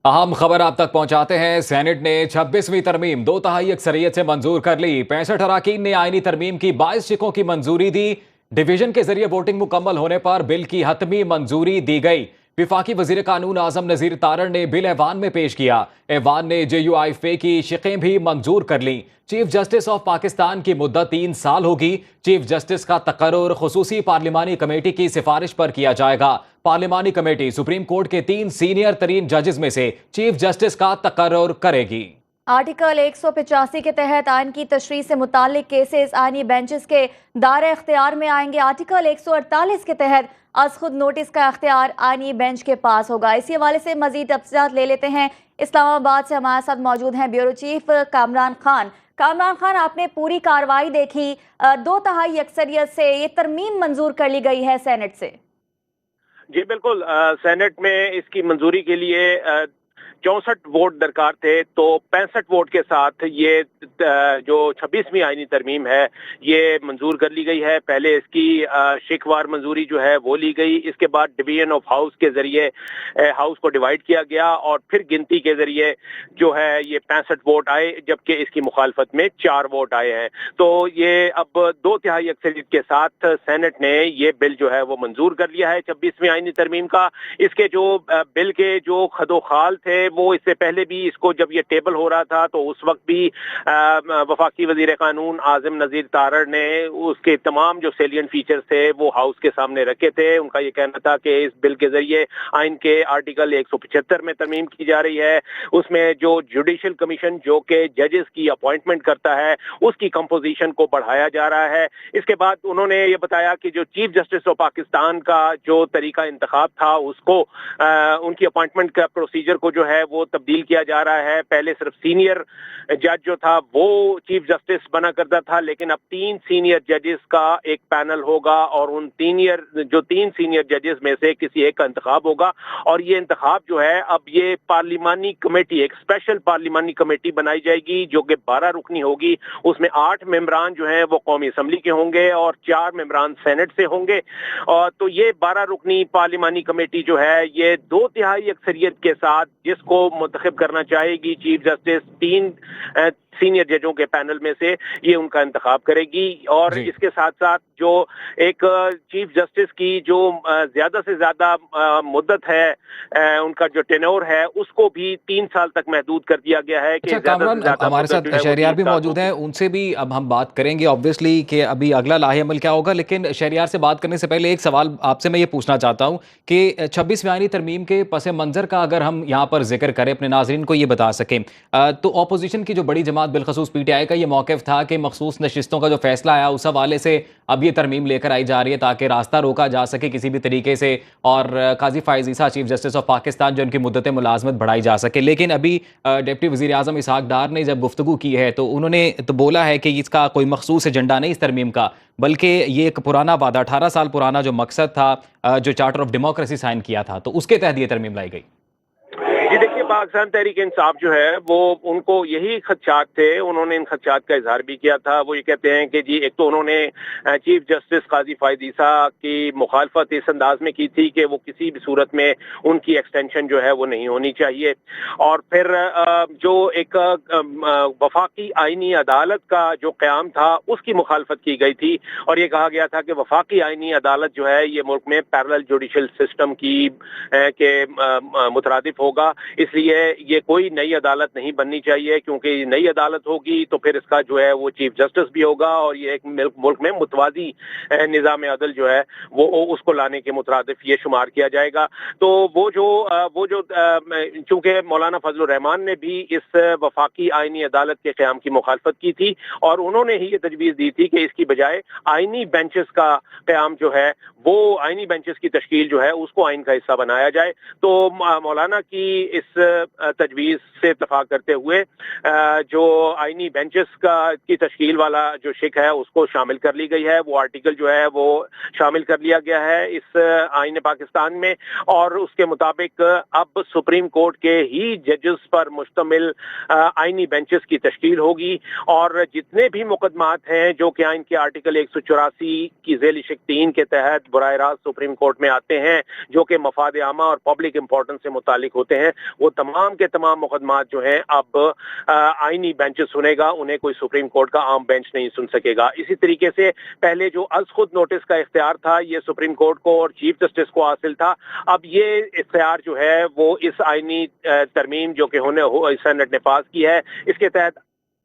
अहम खबर आप तक पहुंचाते हैं। सेनेट ने 26वीं तरमीम 2/3 अक्सरियत से मंजूर कर ली। 65 अरकान ने आईनी तरमीम की 22 शिकों की मंजूरी दी। डिवीजन के जरिए वोटिंग मुकम्मल होने पर बिल की हतमी मंजूरी दी गई। विफाकी वजीर कानून आजम नजीर तारण ने बिल ऐवान में पेश किया। ऐवान ने JUIFA की शिकें भी मंजूर कर ली। चीफ जस्टिस ऑफ पाकिस्तान की मुद्दत 3 साल होगी। चीफ जस्टिस का तकर्रुर खुसूसी पार्लिमानी कमेटी की सिफारिश पर किया जाएगा। पार्लिमानी कमेटी सुप्रीम कोर्ट के 3 सीनियर तरीन जजेस में से चीफ जस्टिस का तकर्रुर करेगी। आर्टिकल 185 के तहत आइन की तशरीह से मुतालिक केसेस आइनी बेंचेस के दायरे इख्तियार में आएंगे। आर्टिकल 148 के तहत आज खुद नोटिस का इख्तियार आइनी बेंच के पास होगा। इसी हवाले से मजीद तफसीलात ले लेते हैं। इस्लामाबाद से हमारे साथ मौजूद हैं ब्यूरो चीफ कामरान खान। कामरान खान, आपने पूरी कार्रवाई देखी, 2/3 अक्सरियत से ये तरमीम मंजूर कर ली गई है सेनेट से। जी बिल्कुल, सेनेट में इसकी मंजूरी के लिए 64 वोट दरकार थे, तो 65 वोट के साथ ये जो 26वीं आईनी तरमीम है ये मंजूर कर ली गई है। पहले इसकी शिकवार मंजूरी जो है वो ली गई, इसके बाद डिवीजन ऑफ हाउस के जरिए हाउस को डिवाइड किया गया और फिर गिनती के जरिए जो है ये 65 वोट आए, जबकि इसकी मुखालफत में 4 वोट आए हैं। तो ये अब 2/3 अक्सरियत के साथ सेनेट ने ये बिल जो है वो मंजूर कर लिया है 26वीं आईनी तरमीम का। इसके जो बिल के जो खदोखाल थे वो इससे पहले भी इसको जब ये टेबल हो रहा था तो उस वक्त भी वफाकी वजीर कानून आजम नजीर तारड़ ने उसके तमाम जो सेलियंट फीचर्स थे वो हाउस के सामने रखे थे। उनका ये कहना था कि इस बिल के जरिए आइन के आर्टिकल 175 में तरमीम की जा रही है। उसमें जो जुडिशल कमीशन जो कि जजेस की अपॉइंटमेंट करता है उसकी कंपोजिशन को बढ़ाया जा रहा है। इसके बाद उन्होंने ये बताया कि जो चीफ जस्टिस ऑफ पाकिस्तान का जो तरीका इंतखाब था उसको उनकी अपॉइंटमेंट का प्रोसीजर को जो है वो तब्दील किया जा रहा है। पहले सिर्फ सीनियर जज जो था वो चीफ जस्टिस बना करता था, लेकिन अब 3 सीनियर जजेस का एक पैनल होगा और उन 3 सीनियर जजेस में से किसी एक का इंतखाब होगा। और ये इंतखाब जो है अब ये पार्लिमानी कमेटी, एक स्पेशल पार्लिमानी कमेटी बनाई जाएगी जो कि 12 रुकनी होगी। उसमें 8 मेंबरान जो हैं वो कौमी असम्बली के होंगे और 4 मेंबरान सेनेट से होंगे। और तो ये 12 रुकनी पार्लिमानी कमेटी जो है ये 2/3 अक्सरियत के साथ जिसको मुंतखब करना चाहेगी चीफ जस्टिस 3 सीनियर जजों के पैनल में से ये उनका इंतखाब करेगी। और इसके साथ साथ जो एक चीफ जस्टिस की जो ज्यादा से ज्यादा मुद्दत है, उनका जो टेन्योर है उसको भी 3 साल तक महदूद कर दिया गया है कि कामरान, हमारे साथ शहरियार भी मौजूद हैं, उनसे भी अब हम बात करेंगे ऑब्वियसली कि अभी अगला लाहे अमल क्या होगा। लेकिन शहरियार से बात करने से पहले एक सवाल आपसे मैं ये पूछना चाहता हूँ कि 26वीं आईनी तरमीम के पस मंजर का अगर हम यहाँ पर जिक्र करें, अपने नाजरीन को ये बता सकें, तो अपोजिशन की जो बड़ी जमात बिलखसूस PTI का ये मौक़िफ़ था कि मखसूस नशिस्तों का जो फैसला आया उस हवाले से अब ये तरमीम लेकर आई जा रही है ताकि रास्ता रोका जा सके किसी भी तरीके से, और काजी फ़ाइज़ ईसा चीफ जस्टिस ऑफ पाकिस्तान जो उनकी मुद्दत मुलाजमत बढ़ाई जा सके। लेकिन अभी डिप्टी वज़ीर आज़म इसहाक डार ने जब गुफ्तगू की है तो उन्होंने तो बोला है कि इसका कोई मखसूस एजेंडा नहीं इस तरमीम का, बल्कि ये एक पुराना वादा, 18 साल पुराना जो मकसद था, जो चार्टर ऑफ डेमोक्रेसी साइन किया था, तो उसके तहत ये तरमीम लाई गई। जी देखिए, पाकिस्तान तहरीक इंसाफ जो है वो उनको यही खदशात थे, उन्होंने इन खदशात का इजहार भी किया था। वो ये कहते हैं कि जी एक तो उन्होंने चीफ जस्टिस काजी फ़ाइज़ ईसा की मुखालफत इस अंदाज में की थी कि वो किसी भी सूरत में उनकी एक्सटेंशन जो है वो नहीं होनी चाहिए। और फिर जो एक वफाकी आइनी अदालत का जो क़याम था उसकी मुखालफत की गई थी और ये कहा गया था कि वफाकी आइनी अदालत जो है ये मुल्क में पैरेलल जुडिशल सिस्टम की के मुतरादिफ होगा, इसलिए ये कोई नई अदालत नहीं बननी चाहिए, क्योंकि नई अदालत होगी तो फिर इसका जो है वो चीफ जस्टिस भी होगा और ये एक मुल्क में मुतवाज़ी निज़ाम अदल जो है वो उसको लाने के मुतरादिफ ये शुमार किया जाएगा। तो वो जो चूंकि मौलाना फजलुर रहमान ने भी इस वफाकी आइनी अदालत के क़याम की मुखालफत की थी और उन्होंने ही ये तजवीज़ दी थी कि इसकी बजाय आइनी बेंचेस का क़याम जो है वो आइनी बेंचेस की तश्कील जो है उसको आइन का हिस्सा बनाया जाए। तो मौलाना की इस तजवीज़ से इत्तफाक करते हुए जो आइनी बेंचेस की तश्कील वाला जो शिक है उसको शामिल कर ली गई है। वो आर्टिकल जो है वो शामिल कर लिया गया है इस आइन पाकिस्तान में और उसके मुताबिक अब सुप्रीम कोर्ट के ही जजेस पर मुश्तमिल आइनी बेंचेस की तश्कील होगी और जितने भी मुकदमात हैं जो कि आइन के आर्टिकल 184 की ज़ेल शिक 3 के तहत बराह रास्त सुप्रीम कोर्ट में आते हैं, जो कि मफाद आमा और पब्लिक इंपॉर्टेंस से मुतालिक होते हैं, वो तमाम के तमाम मुकदमात जो हैं अब आईनी बेंच सुनेगा, उन्हें कोई सुप्रीम कोर्ट का आम बेंच नहीं सुन सकेगा। इसी तरीके से पहले जो अज खुद नोटिस का इख्तियार था ये सुप्रीम कोर्ट को और चीफ जस्टिस को हासिल था, अब ये इख्तियार जो है वो इस आईनी तरमीम जो कि सेनेट ने पास की है इसके तहत